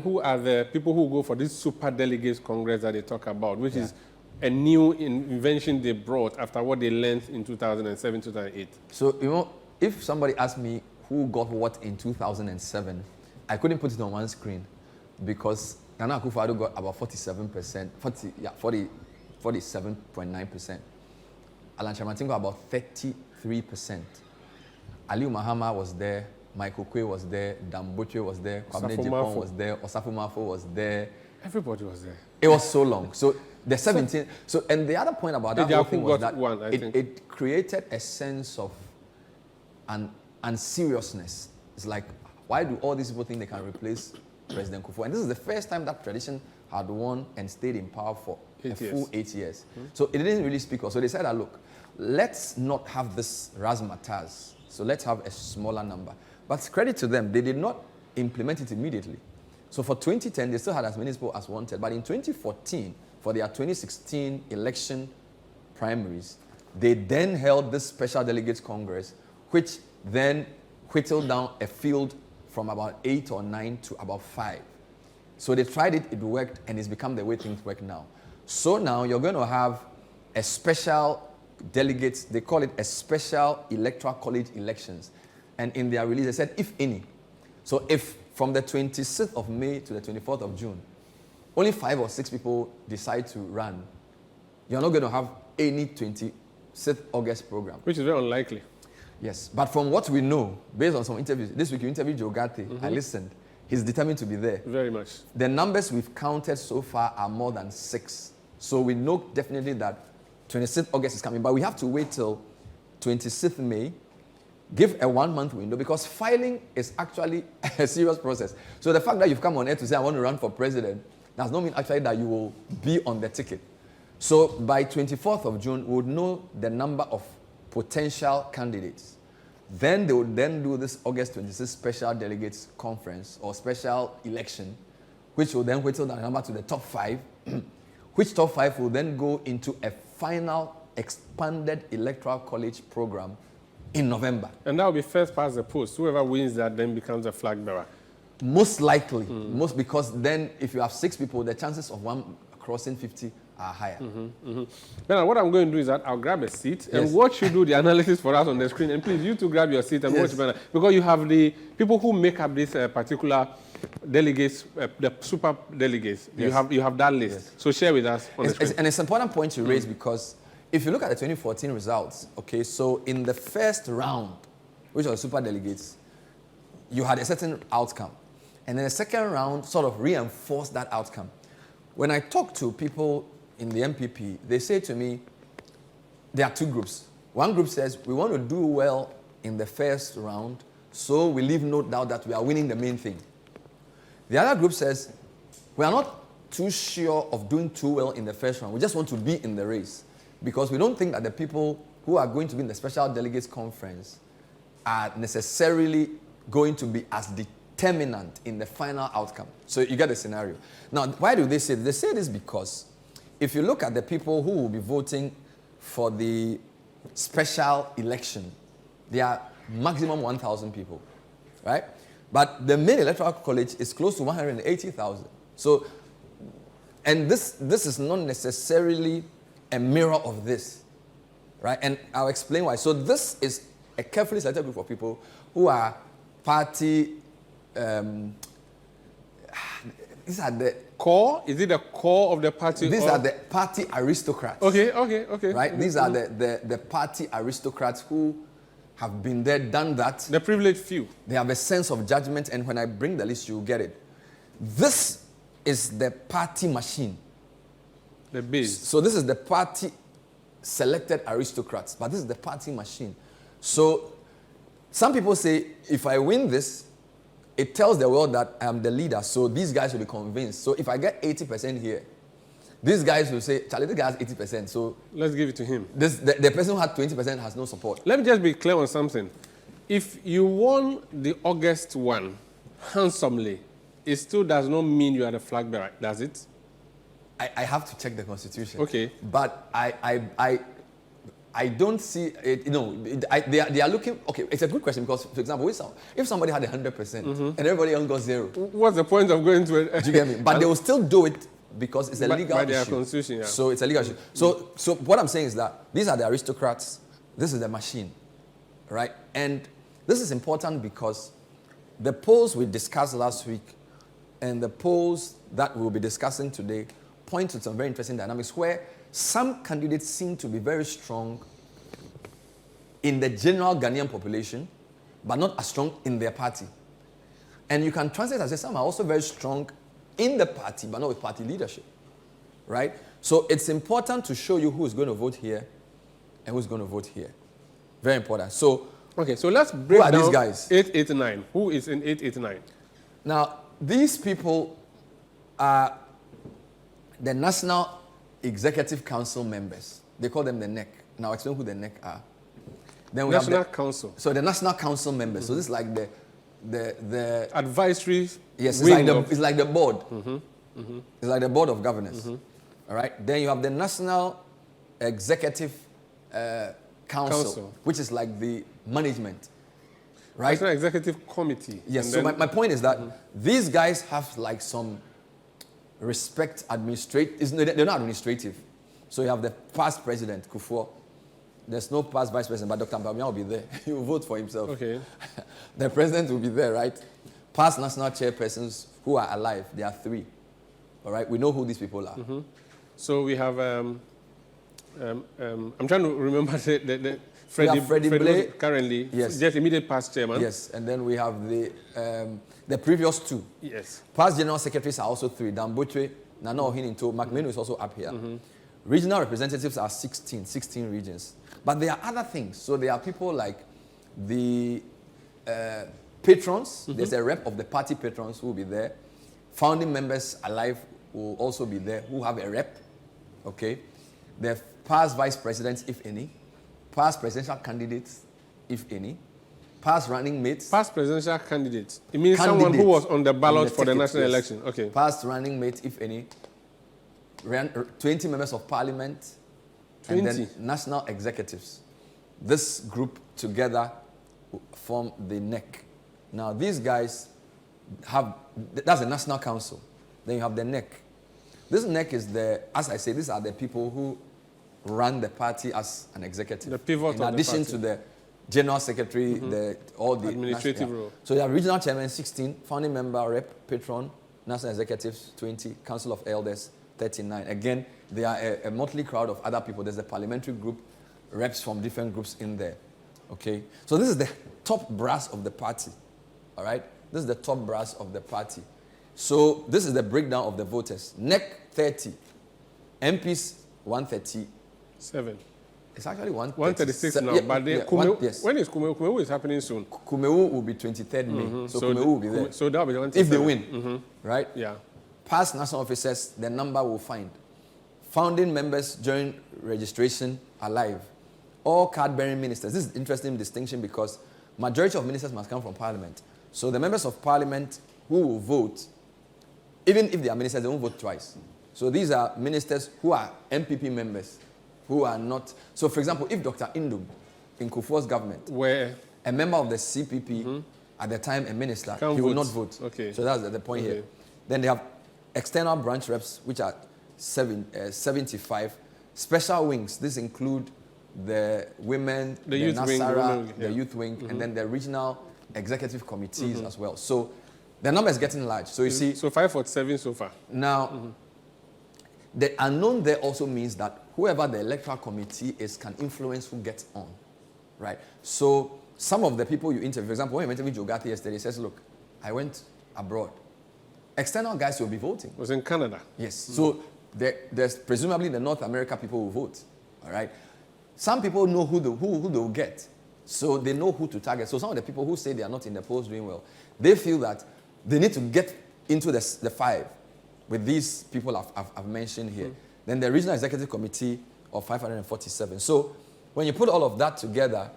who are the people who go for this Super Delegates Congress that they talk about, which is a new invention they brought after what they learned in 2007, 2008? So, you know, if somebody asked me who got what in 2007, I couldn't put it on one screen because Nana Akufo-Addo got about 47%, 47.9%. Alan Kyerematen got about 33%. Aliu Mahama was there, Michael Kwe was there, Damboche was there, Kwabena Jepong was there, Osafo Mafo was there. Everybody was there. It was so long. So the 17. So, and the other point about that whole thing was that it created a sense of unseriousness. It's like, why do all these people think they can replace President Kufuor? And this is the first time that tradition had won and stayed in power for a full 8 years. So it didn't really speak of. So they said, look, let's not have this razzmatazz. So let's have a smaller number. But credit to them, they did not implement it immediately. So for 2010, they still had as many people as wanted. But in 2014, for their 2016 election primaries, they then held this Special Delegates Congress, which then whittled down a field from about 8 or 9 to about 5. So they tried it, it worked, and it's become the way things work now. So now you're going to have a special delegates, they call it a special electoral college elections. And in their release, they said, if any. So if from the 26th of May to the 24th of June, only 5 or 6 people decide to run, you're not going to have any 26th August program. Which is very unlikely. Yes, but from what we know, based on some interviews, this week you interviewed Joe Garte, I listened. He's determined to be there. Very much. The numbers we've counted so far are more than 6. So we know definitely that 26th August is coming, but we have to wait till 26th May, give a 1-month window, because filing is actually a serious process. So the fact that you've come on air to say, I want to run for president, does not mean actually that you will be on the ticket. So by 24th of June, we would know the number of potential candidates. Then they would then do this August 26th Special Delegates Conference or special election, which will then whittle down the number to the top 5, which top 5 will then go into a final expanded electoral college program in November. And that will be first past the post. Whoever wins that then becomes a flag bearer. Most likely, because then if you have 6 people, the chances of one crossing 50 are higher. Now, what I'm going to do is that I'll grab a seat and watch you do the analysis for us on the screen. And please, you two grab your seat and watch Bernard, because you have the people who make up this particular delegates, the super delegates. You have that list. So share with us on the screen. And it's an important point to raise because if you look at the 2014 results, okay, so in the first round, which was super delegates, you had a certain outcome. And then the second round sort of reinforced that outcome. When I talk to people in the NPP, they say to me, there are 2 groups. One group says, we want to do well in the first round, so we leave no doubt that we are winning the main thing. The other group says, we are not too sure of doing too well in the first round. We just want to be in the race because we don't think that the people who are going to be in the Special Delegates Conference are necessarily going to be as determinant in the final outcome. So you get the scenario. Now, why do they say this? They say this because if you look at the people who will be voting for the special election, there are maximum 1,000 people, right? But the main electoral college is close to 180,000. So, and this is not necessarily a mirror of this, right? And I'll explain why. So this is a carefully selected group of people who are party. These are the core. Is it the core of the party? These are the party aristocrats. Okay. Right. These are the party aristocrats who have been there, done that. The privileged few. They have a sense of judgment, and when I bring the list, you'll get it. This is the party machine. The base. So this is the party selected aristocrats, but this is the party machine. So some people say, if I win this, it tells the world that I am the leader, so these guys will be convinced. So if I get 80% here, these guys will say, Charlie, this guy has 80%, so let's give it to him. The person who had 20% has no support. Let me just be clear on something. If you won the August one handsomely, it still does not mean you are the flag bearer, does it? I have to check the Constitution. Okay. But I don't see it. They are looking. Okay, it's a good question because, for example, if somebody had 100% and everybody else got 0, what's the point of going to it? Do you get me? But they will still do it because it's a legal by their issue. constitution, yeah. So it's a legal issue. So what I'm saying is that these are the aristocrats. This is the machine, right? And this is important because the polls we discussed last week and the polls that we'll be discussing today point to some very interesting dynamics where some candidates seem to be very strong in the general Ghanaian population, but not as strong in their party. And you can translate as some are also very strong in the party, but not with party leadership, right? So it's important to show you who is going to vote here and who's going to vote here. Very important. So, okay, so let's break down these guys? 889. Who is in 889? Now, these people are the National Executive Council members. They call them the NEC. Now, I'll explain who the NEC are. Then we National have the Council. So the National Council members. So this is like the advisory. Yes, it's like the board. It's like the board of governors. All right. Then you have the National Executive Council, which is like the management. Right. National Executive Committee. Yes. So my point is that these guys have like some respect. They're not administrative. So you have the past president Kufuor. There's no past vice president, but Dr. Mpamia will be there. He will vote for himself. Okay. The president will be there, right? Past national chairpersons who are alive, there are 3. All right? We know who these people are. So we have, I'm trying to remember the Freddie Blay, currently, yes. Just immediate past chairman. Yes, and then we have the previous 2. Yes. Past general secretaries are also 3. Dambutre, Nana Ohininto, McMenu is also up here. Regional representatives are 16 regions. But there are other things. So there are people like the patrons. There's a rep of the party patrons who will be there. Founding members alive will also be there who have a rep. Okay. The past vice presidents, if any. Past presidential candidates, if any. Past running mates. Past presidential candidates. It means someone who was on the ballot for the national election. Okay. Past running mates, if any. 20 members of parliament. 20. And then national executives. This group together form the NEC. Now, these guys that's the National Council. Then you have the NEC. This NEC is as I say, these are the people who run the party as an executive. The pivot in addition to the general secretary, all the administrative role. So you have regional chairman 16, founding member, rep, patron, national executives 20, council of elders 39. Again, they are a motley crowd of other people. There's a parliamentary group, reps from different groups in there. Okay? So this is the top brass of the party. All right? This is the top brass of the party. So this is the breakdown of the voters. NEC 30. MPs 137. It's actually 136 now. Yeah, but yes. When is Kumewu? Kumewu is happening soon. Kumewu will be 23rd May. So Kumewu will be there. So that will be the 137. If they win. Right? Yeah. Past national officers, the number will find. Founding members during registration alive. All card-bearing ministers. This is an interesting distinction because majority of ministers must come from parliament. So the members of parliament who will vote, even if they are ministers, they won't vote twice. So these are ministers who are NPP members, who are not. So for example, if Dr. Indum in Kufuor's government, where a member of the CPP, at the time a minister, he will not vote. Okay. So that's the point here. Then they have external branch reps, which are 75. Special wings, this include the women, the youth Nasara, wing, the youth wing, and then the regional executive committees as well. So the number is getting large. So you see. So 547 so far. Now, the unknown there also means that whoever the electoral committee is can influence who gets on, right? So some of the people you interview, for example, when you interviewed Jogathi yesterday, he says, look, I went abroad. External guys will be voting. It was in Canada. Yes. So there's presumably the North America people will vote, all right? Some people know who they will get. So they know who to target. So some of the people who say they are not in the polls doing well, they feel that they need to get into the 5 with these people I've mentioned here. Then the Regional Executive Committee of 547. So when you put all of that together,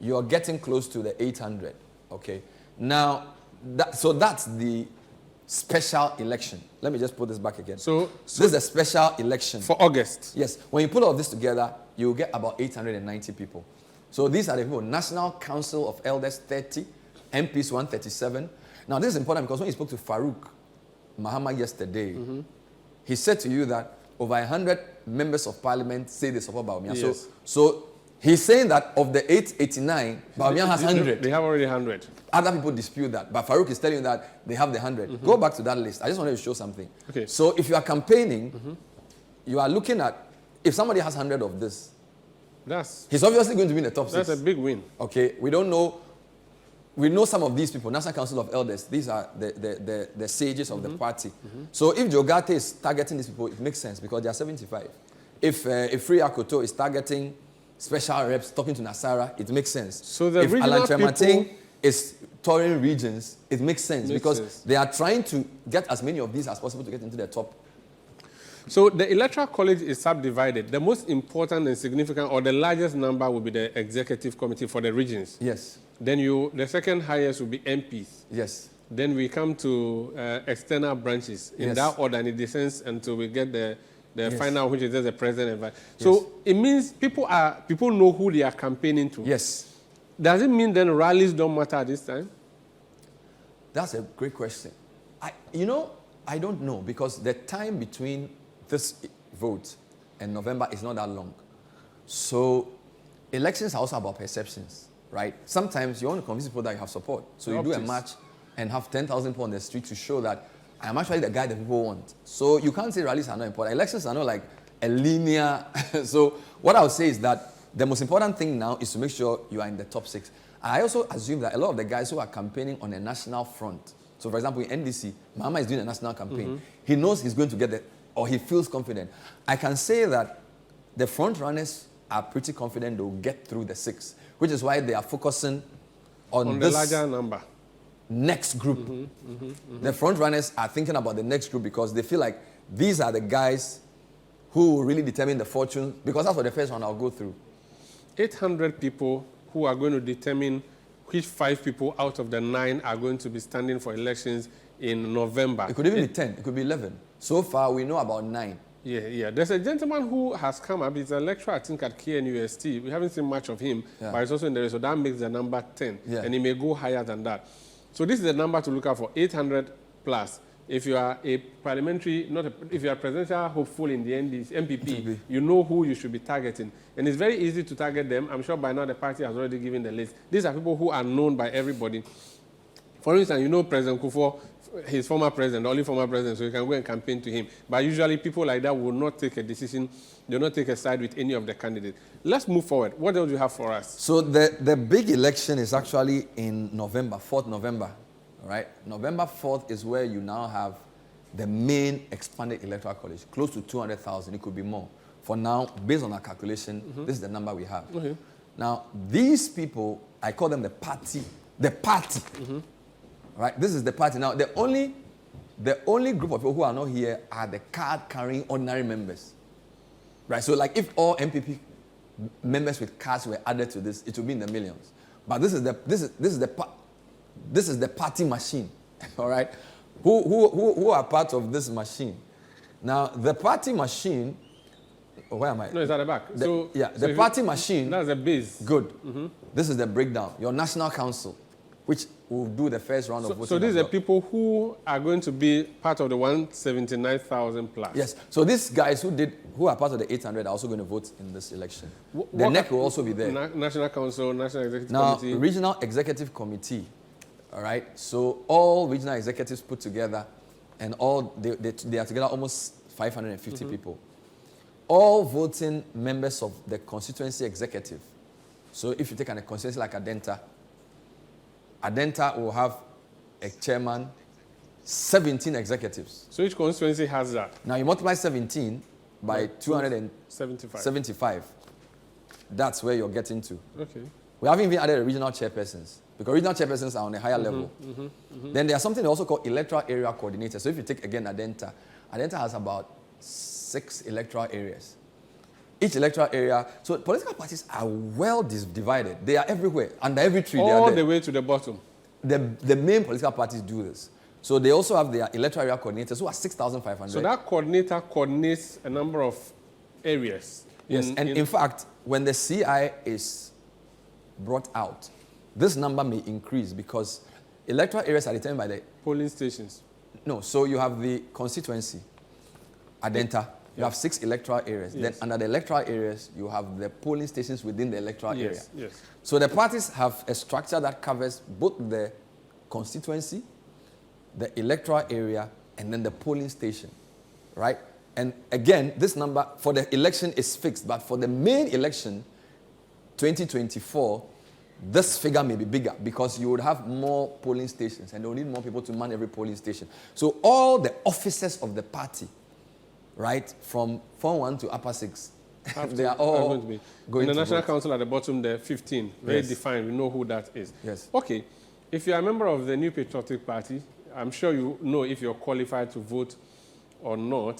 you're getting close to the 800. Okay. Now, so that's the special election. Let me just put this back again. So this is a special election. For August. Yes. When you put all of this together, you get about 890 people. So these are the people. National Council of Elders, 30. MPs, 137. Now, this is important because when you spoke to Farouk Mahama yesterday, he said to you that over 100 members of parliament say they support Bawumia. Yes. So he's saying that of the 889, Bawumia has 100. They have already 100. Other people dispute that, but Farouk is telling you that they have the 100. Go back to that list. I just wanted to show something. Okay. So if you are campaigning, you are looking at, if somebody has 100 of this, he's obviously going to be in the top 6. That's a big win. Okay, we don't know. We know some of these people, National Council of Elders, these are the sages of the party. So if Jogate is targeting these people, it makes sense because they are 75. If Free Akoto is targeting special reps, talking to Nasara, it makes sense. So the if regional Alan Trematin people is touring regions, it makes sense because they are trying to get as many of these as possible to get into the top. So the electoral college is subdivided. The most important and significant, or the largest number, will be the executive committee for the regions. Yes. Then the second highest will be MPs. Yes. Then we come to external branches in that order, and it descends until we get the final, which is just the president and vice. So it means people know who they are campaigning to. Yes. Does it mean then rallies don't matter at this time? That's a great question. I don't know because the time between this vote and November is not that long. So elections are also about perceptions, right? Sometimes you want to convince people that you have support. So you do a march and have 10,000 people on the street to show that I'm actually the guy that people want. So you can't say rallies are not important. Elections are not like a linear. So what I would say is that the most important thing now is to make sure you are in the top 6. I also assume that a lot of the guys who are campaigning on a national front, so for example in NDC, Mahama is doing a national campaign. He knows he's going to get the, or he feels confident. I can say that the front runners are pretty confident they'll get through the 6, which is why they are focusing on the this larger number. Next group. The front runners are thinking about the next group because they feel like these are the guys who will really determine the fortune, because that's what the first one I'll go through. 800 people who are going to determine which 5 people out of the 9 are going to be standing for elections in November. It could even be 10. It could be 11. So far, we know about 9. Yeah. There's a gentleman who has come up. He's a lecturer, I think, at KNUST. We haven't seen much of him, but he's also in the race. So that makes the number 10. And he may go higher than that. So this is the number to look out for, 800 plus. If you are a parliamentary, if you are presidential hopeful in the NPP, you know who you should be targeting. And it's very easy to target them. I'm sure by now the party has already given the list. These are people who are known by everybody. For instance, you know President Kufuor, his former president, the only former president, so you can go and campaign to him. But usually people like that will not take a decision. They will not take a side with any of the candidates. Let's move forward. What else do you have for us? So the big election is actually in November, 4th November. All right? November 4th is where you now have the main expanded electoral college, close to 200,000. It could be more. For now, based on our calculation, this is the number we have. Now, these people, I call them the party. The party. Right? This is the party. Now, the only group of people who are not here are the card-carrying ordinary members. Right? So, like, if all NPP members with cards were added to this, it would be in the millions. But this is the party machine. All right? Who are part of this machine? Now, the party machine. Where am I? No, it's at the back. The party machine. That's the base. Good. This is the breakdown. Your national council, which will do the first round of voting. So these are people who are going to be part of the 179,000 plus. Yes. So these guys who are part of the 800 are also going to vote in this election. The NEC will also be there. National Council, National Executive Committee. Now, Regional Executive Committee. All right. So all regional executives put together, and they are together almost 550 people. All voting members of the constituency executive. So if you take a constituency like Adenta will have a chairman, 17 executives. So each constituency has that. Now you multiply 17 by 275. That's where you're getting to. Okay. We haven't even added the regional chairpersons, because regional chairpersons are on a higher level. Then there's something also called electoral area coordinator. So if you take again Adenta has about 6 electoral areas. Each electoral area, so political parties are well divided. They are everywhere, under every tree. All the way to the bottom. The main political parties do this. So they also have their electoral area coordinators who are 6,500. So that coordinator coordinates a number of areas. Yes, and in fact, when the CI is brought out, this number may increase because electoral areas are determined by the polling stations. No, so you have the constituency, Adenta. You have 6 electoral areas. Yes. Then under the electoral areas, you have the polling stations within the electoral area. Yes. So the parties have a structure that covers both the constituency, the electoral area, and then the polling station, right? And again, this number for the election is fixed, but for the main election, 2024, this figure may be bigger because you would have more polling stations and they will need more people to man every polling station. So all the officers of the party, right, from Form 1 to Upper 6, they are all going to be going in the to National vote. Council at the bottom there, 15, very defined. We know who that is. Yes. Okay, if you're a member of the New Patriotic Party, I'm sure you know if you're qualified to vote or not.